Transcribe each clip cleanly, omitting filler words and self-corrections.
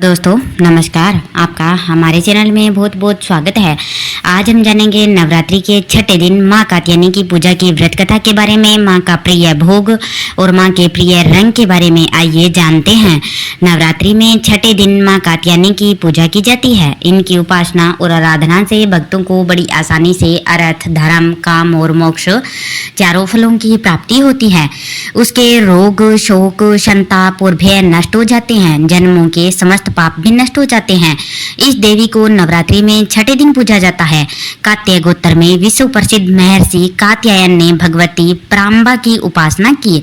दोस्तों नमस्कार, आपका हमारे चैनल में बहुत बहुत स्वागत है। आज हम जानेंगे नवरात्रि के छठे दिन माँ कात्यायनी की पूजा की व्रत कथा के बारे में, माँ का प्रिय भोग और माँ के प्रिय रंग के बारे में आइए जानते हैं। नवरात्रि में छठे दिन माँ कात्यायनी की पूजा की जाती है। इनकी उपासना और आराधना से भक्तों को बड़ी आसानी से अर्थ, धर्म, काम और मोक्ष चारों फलों की प्राप्ति होती है। उसके रोग, शोक, संताप और भय नष्ट हो जाते हैं। जन्मों के समस्त पाप भी नष्ट हो जाते हैं। इस देवी को नवरात्रि में छठे दिन पूजा जाता है। कात्याय गोत्र में विश्व प्रसिद्ध महर्षि कात्यायन ने भगवती प्राम्बा की उपासना की,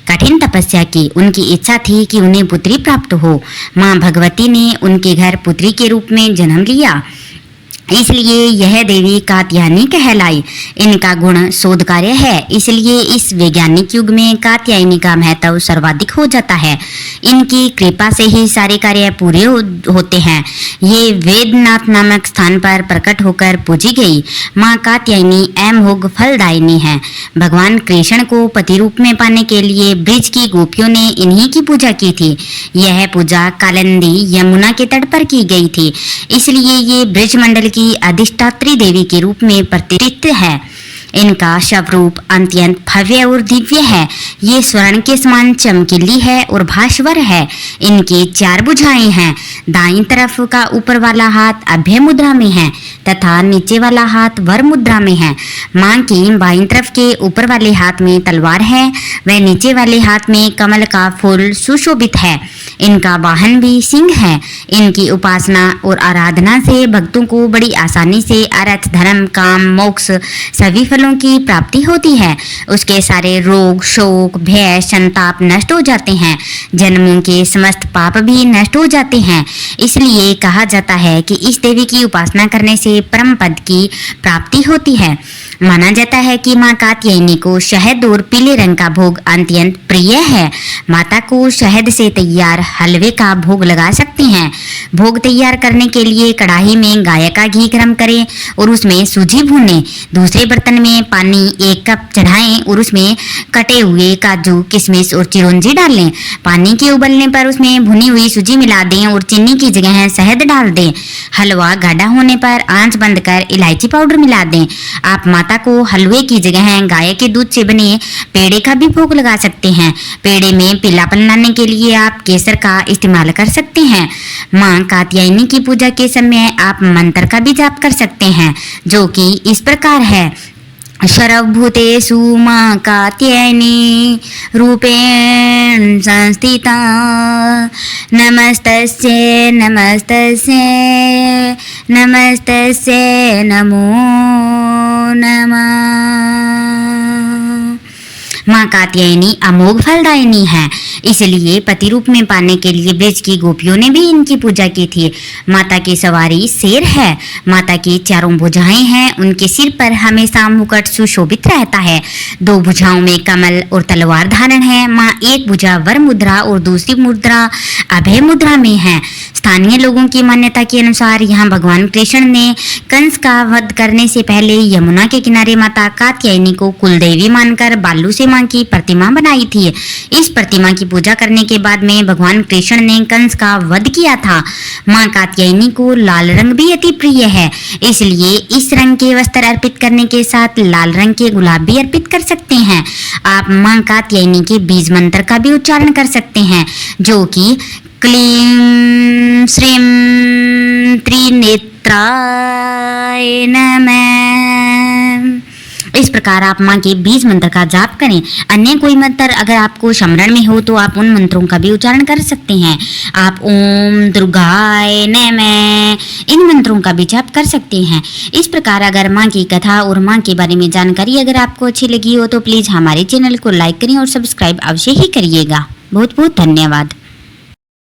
कठिन तपस्या की। उनकी इच्छा थी कि उन्हें पुत्री प्राप्त हो। मां भगवती ने उनके घर पुत्री के रूप में जन्म लिया, इसलिए यह देवी कात्यायनी कहलाई। इनका गुण शोध कार्य है, इसलिए इस वैज्ञानिक युग में कात्यायनी का महत्व सर्वाधिक हो जाता है। इनकी कृपा से ही सारे कार्य पूरे होते हैं। ये वेदनाथ नामक स्थान पर प्रकट होकर पूजी गई। माँ कात्यायनी अमोघ फलदायिनी है। भगवान कृष्ण को पति रूप में पाने के लिए ब्रिज की गोपियों ने इन्हीं की पूजा की थी। यह पूजा कालिंदी यमुना के तट पर की गई थी, इसलिए ये ब्रिज मंडल की अधिष्ठात्री देवी के रूप में प्रतिष्ठित है। इनका शवरूप अत्यंत भव्य और दिव्य है। ये स्वर्ण के समान चमकीली है और भास्वर है। इनकी 4 भुजाएं हैं। दाईं तरफ का ऊपर वाला हाथ अभय मुद्रा में है तथा नीचे वाला हाथ वर मुद्रा में है। मां की बाईं तरफ के ऊपर वाले हाथ में तलवार है, वह नीचे वाले हाथ में कमल का फूल सुशोभित है। इनका वाहन भी सिंह है। इनकी उपासना और आराधना से भक्तों को बड़ी आसानी से अर्थ, धर्म, काम, मोक्ष सभी फलों की प्राप्ति होती है। उसके सारे रोग, शोक, भय, संताप नष्ट हो जाते हैं। जन्मों के समस्त पाप भी नष्ट हो जाते हैं। इसलिए कहा जाता है कि इस देवी की उपासना करने से परम पद की प्राप्ति होती है। माना जाता है कि माँ कात्यायनी को शहद और पीले रंग का भोग अत्यंत प्रिय है। माता को शहद से तैयार हलवे का भोग लगा सकते हैं। भोग तैयार करने के लिए कढ़ाई में गाय का घी गर्म करें और उसमें सूजी भूनें। दूसरे बर्तन में पानी 1 कप चढ़ाएं और उसमें कटे हुए काजू, किशमिश और चिरौंजी डालें। पानी के उबलने पर उसमें भुनी हुई सूजी मिला दें और चीनी की जगह शहद डाल दें। हलवा गाढ़ा होने पर आंच बंद कर इलायची पाउडर मिला दें। आप माता को हलवे की जगह गाय के दूध से बने पेड़े का भी भोग लगा सकते हैं। पेड़े में पीलापन लाने के लिए आप केसर का इस्तेमाल कर सकते हैं। माँ कात्यायनी की पूजा के समय आप मंत्र का भी जाप कर सकते हैं, जो कि इस प्रकार है। सर्वभूतेषु मां कात्यायनी रूपेण संस्थिता, नमस्तस्यै नमस्तस्यै नमस्तस्यै नमो नमः। माँ कात्यायनी अमोघ फलदायिनी है, इसलिए पति रूप में पाने के लिए ब्रज की गोपियों ने भी इनकी पूजा की थी। माता की सवारी शेर है। माता की 4 भुजाएं हैं। उनके सिर पर हमेशा मुकुट सुशोभित रहता है। 2 भुजाओं में कमल और तलवार धारण है। माँ एक भुजा वर मुद्रा और दूसरी मुद्रा अभय मुद्रा में है। स्थानीय लोगों की मान्यता के अनुसार यहाँ भगवान कृष्ण ने कंस का वध करने से पहले यमुना के किनारे माता कात्यायनी को कुलदेवी मानकर बालू से मां की प्रतिमा बनाई थी। इस प्रतिमा की पूजा करने के बाद में भगवान कृष्ण ने कंस का वध किया था। मां कात्यायनी को लाल रंग भी अति प्रिय है, इसलिए इस रंग के वस्त्र अर्पित करने के साथ लाल रंग के गुलाब भी अर्पित कर सकते हैं। आप मां कात्यायनी के बीज मंत्र का भी उच्चारण कर सकते हैं, जो कि क्लीं श्रीं त्रिनेत्राय नमः। इस प्रकार आप माँ के बीज मंत्र का जाप करें। अन्य कोई मंत्र अगर आपको स्मरण में हो तो आप उन मंत्रों का भी उच्चारण कर सकते हैं। आप ओम दुर्गाय नमः इन मंत्रों का भी जाप कर सकते हैं। इस प्रकार अगर माँ की कथा और माँ के बारे में जानकारी अगर आपको अच्छी लगी हो तो प्लीज़ हमारे चैनल को लाइक करें और सब्सक्राइब अवश्य ही करिएगा। बहुत बहुत धन्यवाद।